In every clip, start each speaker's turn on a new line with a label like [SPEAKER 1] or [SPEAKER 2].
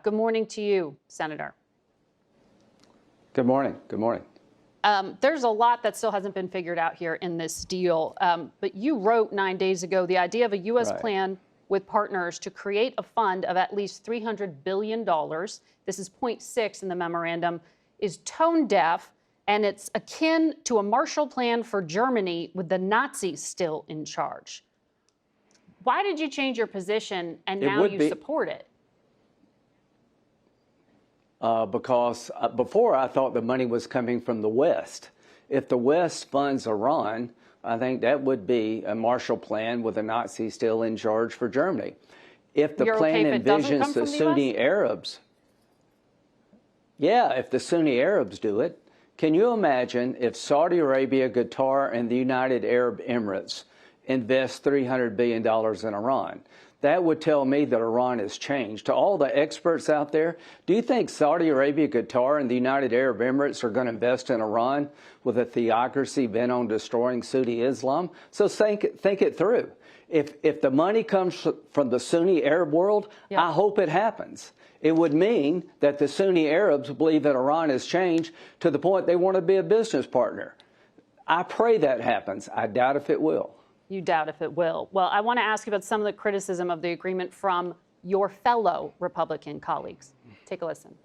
[SPEAKER 1] Good morning to you, Senator.
[SPEAKER 2] Good morning. Good morning.
[SPEAKER 1] There's a lot that still hasn't been figured out here in this deal. But you wrote 9 days ago the idea of a U.S. plan with partners to create a fund of at least $300 billion. This is point 6 in the memorandum, is tone deaf, and it's akin to a Marshall Plan for Germany with the Nazis still in charge. Why did you change your position and now you support it?
[SPEAKER 2] Because before I thought the money was coming from the West. If the West funds Iran, I think that would be a Marshall Plan with the Nazis still in charge for Germany. If the plan envisions the Sunni Arabs, if the Sunni Arabs do it, can you imagine if Saudi Arabia, Qatar, and the United Arab Emirates invest $300 billion in Iran? That would tell me that Iran has changed. To all the experts out there, do you think Saudi Arabia, Qatar, and the United Arab Emirates are going to invest in Iran with a theocracy bent on destroying Sunni Islam? So think it through. If the money comes from the Sunni Arab world, I hope it happens. It would mean that the Sunni Arabs believe that Iran has changed to the point they want to be a business partner. I pray that happens. I doubt if it will.
[SPEAKER 1] You doubt if it will. Well, I want to ask you about some of the criticism of the agreement from your fellow Republican colleagues. Take a listen.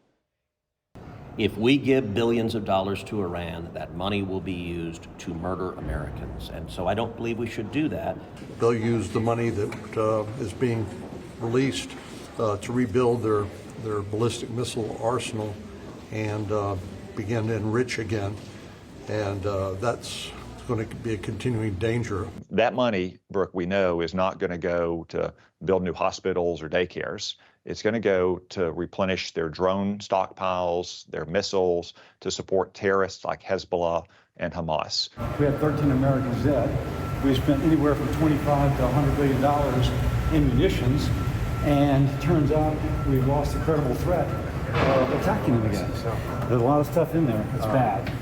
[SPEAKER 3] If we give billions of dollars to Iran, that money will be used to murder Americans. And so I don't believe we should do that.
[SPEAKER 4] They'll use the money that is being released to rebuild their ballistic missile arsenal and begin to enrich again. And that's going to be a continuing danger.
[SPEAKER 5] That money, Brooke, we know is not going to go to build new hospitals or daycares. It's going to go to replenish their drone stockpiles, their missiles, to support terrorists like Hezbollah and Hamas.
[SPEAKER 6] We had 13 Americans dead. We spent anywhere from $25 to $100 billion in munitions, and it turns out we've lost a credible threat of attacking them again. So there's a lot of stuff in there. It's bad.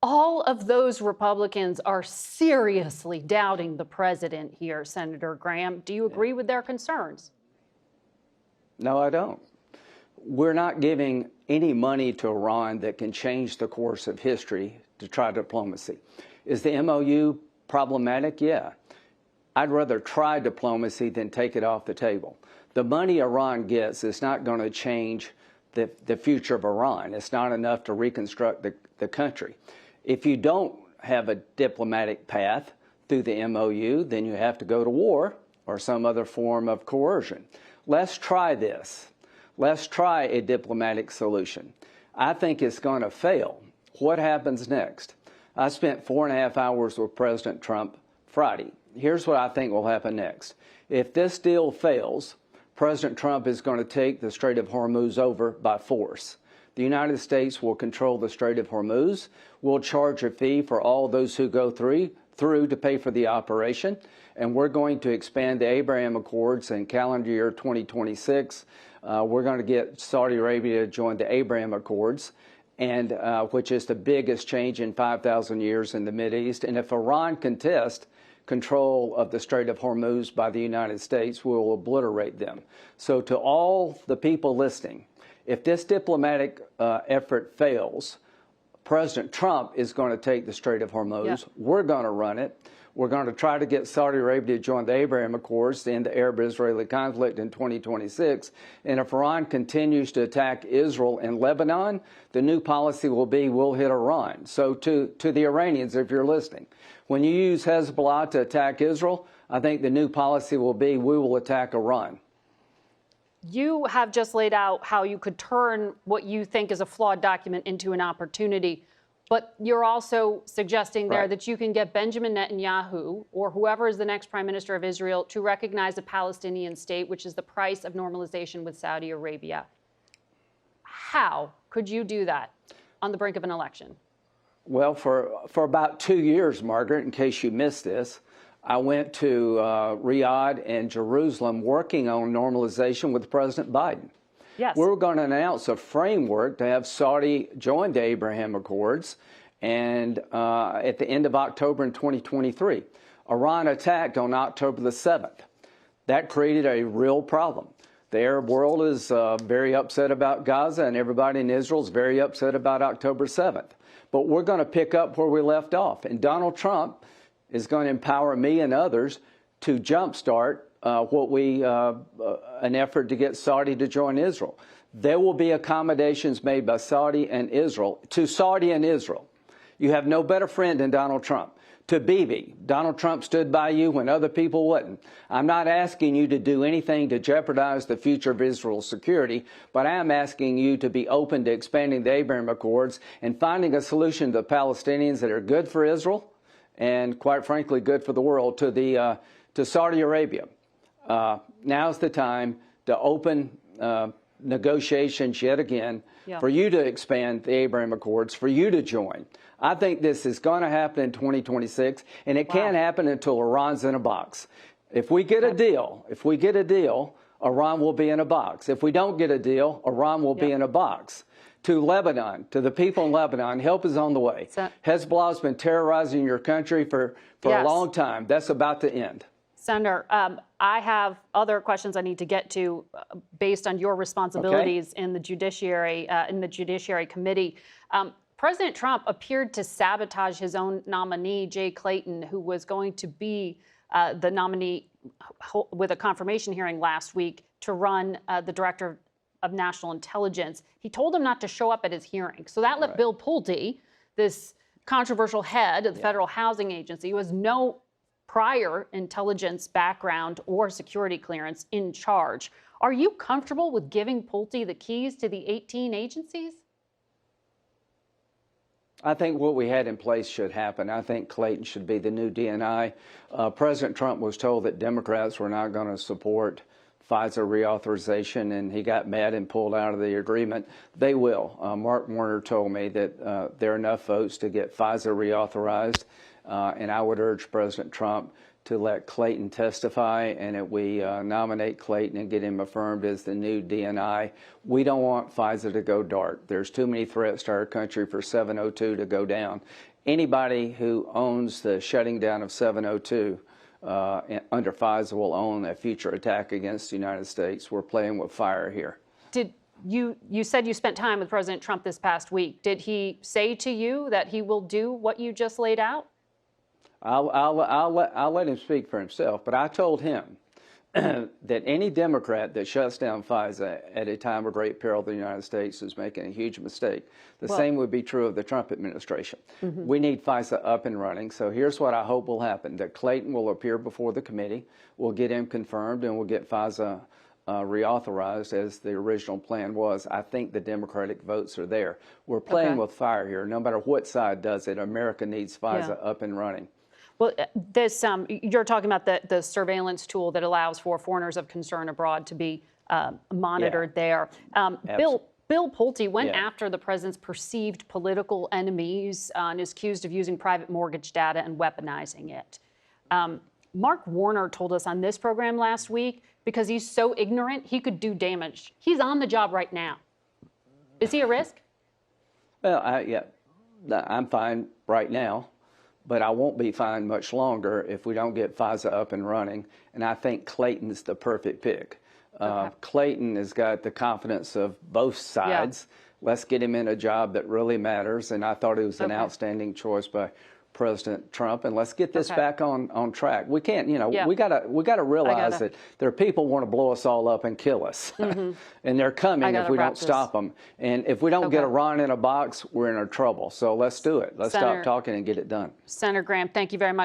[SPEAKER 1] All of those Republicans are seriously doubting the president here, Senator Graham. Do you agree with their concerns?
[SPEAKER 2] No, I don't. We're not giving any money to Iran that can change the course of history to try diplomacy. Is the MOU problematic? Yeah. I'd rather try diplomacy than take it off the table. The money Iran gets is not going to change the future of Iran. It's not enough to reconstruct the country. If you don't have a diplomatic path through the MOU, then you have to go to war or some other form of coercion. Let's try this. Let's try a diplomatic solution. I think it's going to fail. What happens next? I spent 4.5 hours with President Trump Friday. Here's what I think will happen next. If this deal fails, President Trump is going to take the Strait of Hormuz over by force. The United States will control the Strait of Hormuz. We'll charge a fee for all those who go through to pay for the operation. And we're going to expand the Abraham Accords in calendar year 2026. We're going to get Saudi Arabia to join the Abraham Accords, and which is the biggest change in 5,000 years in the Mideast. And if Iran contests control of the Strait of Hormuz by the United States, we will obliterate them. So to all the people listening, if this diplomatic effort fails, President Trump is going to take the Strait of Hormuz. We're going to run it. We're going to try to get Saudi Arabia to join the Abraham Accords to end the Arab-Israeli conflict in 2026. And if Iran continues to attack Israel and Lebanon, the new policy will be we'll hit Iran. So to the Iranians, if you're listening, when you use Hezbollah to attack Israel, I think the new policy will be we will attack Iran.
[SPEAKER 1] You have just laid out how you could turn what you think is a flawed document into an opportunity. But you're also suggesting there that you can get Benjamin Netanyahu or whoever is the next prime minister of Israel to recognize a Palestinian state, which is the price of normalization with Saudi Arabia. How could you do that on the brink of an election?
[SPEAKER 2] Well, for about 2 years, Margaret, in case you missed this, I went to Riyadh and Jerusalem working on normalization with President Biden.
[SPEAKER 1] Yes.
[SPEAKER 2] We were going to announce a framework to have Saudi join the Abraham Accords, and at the end of October in 2023. Iran attacked on October the 7th. That created a real problem. The Arab world is very upset about Gaza, and everybody in Israel is very upset about October 7th. But we're going to pick up where we left off. And Donald Trump is going to empower me and others to jumpstart an effort to get Saudi to join Israel. There will be accommodations made by Saudi and Israel to Saudi and Israel. You have no better friend than Donald Trump. To Bibi, Donald Trump stood by you when other people wouldn't. I'm not asking you to do anything to jeopardize the future of Israel's security, but I am asking you to be open to expanding the Abraham Accords and finding a solution to the Palestinians that are good for Israel and, quite frankly, good for the world, to Saudi Arabia. Now's the time to open negotiations yet again for you to expand the Abraham Accords, for you to join. I think this is going to happen in 2026, and it can't happen until Iran's in a box. If we get a deal, Iran will be in a box. If we don't get a deal, Iran will be in a box. To Lebanon, to the people in Lebanon, help is on the way. Hezbollah's been terrorizing your country for a long time. That's about to end.
[SPEAKER 1] Senator, I have other questions I need to get to based on your responsibilities in the Judiciary Committee. President Trump appeared to sabotage his own nominee, Jay Clayton, who was going to be the nominee with a confirmation hearing last week to run the Director of National Intelligence. He told him not to show up at his hearing. So that left Bill Pulte, this controversial head of the Federal Housing Agency, who has no prior intelligence background or security clearance, in charge. Are you comfortable with giving Pulte the keys to the 18 agencies?
[SPEAKER 2] I think what we had in place should happen. I think Clayton should be the new DNI. President Trump was told that Democrats were not going to support FISA reauthorization, and he got mad and pulled out of the agreement. They will. Mark Warner told me that there are enough votes to get FISA reauthorized, and I would urge President Trump to let Clayton testify, and that we nominate Clayton and get him affirmed as the new DNI. We don't want FISA to go dark. There's too many threats to our country for 702 to go down. Anybody who owns the shutting down of 702 under FISA will own a future attack against the United States. We're playing with fire here.
[SPEAKER 1] You said you spent time with President Trump this past week. Did he say to you that he will do what you just laid out?
[SPEAKER 2] I'll let him speak for himself, but I told him that any Democrat that shuts down FISA at a time of great peril to the United States is making a huge mistake. The same would be true of the Trump administration. We need FISA up and running. So here's what I hope will happen, that Clayton will appear before the committee, we'll get him confirmed, and we'll get FISA reauthorized as the original plan was. I think the Democratic votes are there. We're playing with fire here. No matter what side does it, America needs FISA up and running.
[SPEAKER 1] Well, this you're talking about the surveillance tool that allows for foreigners of concern abroad to be monitored there. Bill Pulte went after the president's perceived political enemies and is accused of using private mortgage data and weaponizing it. Mark Warner told us on this program last week, because he's so ignorant, he could do damage. He's on the job right now. Is he a risk?
[SPEAKER 2] Well, I'm fine right now, but I won't be fine much longer if we don't get FISA up and running. And I think Clayton's the perfect pick. Clayton has got the confidence of both sides. Let's get him in a job that really matters. And I thought it was an outstanding choice by President Trump, and let's get this back on track. We can't, we gotta realize that there are people who want to blow us all up and kill us, and they're coming if we don't stop them. And if we don't get Iran in a box, we're in our trouble. So let's do it. Let's stop talking and get it done.
[SPEAKER 1] Senator Graham, thank you very much.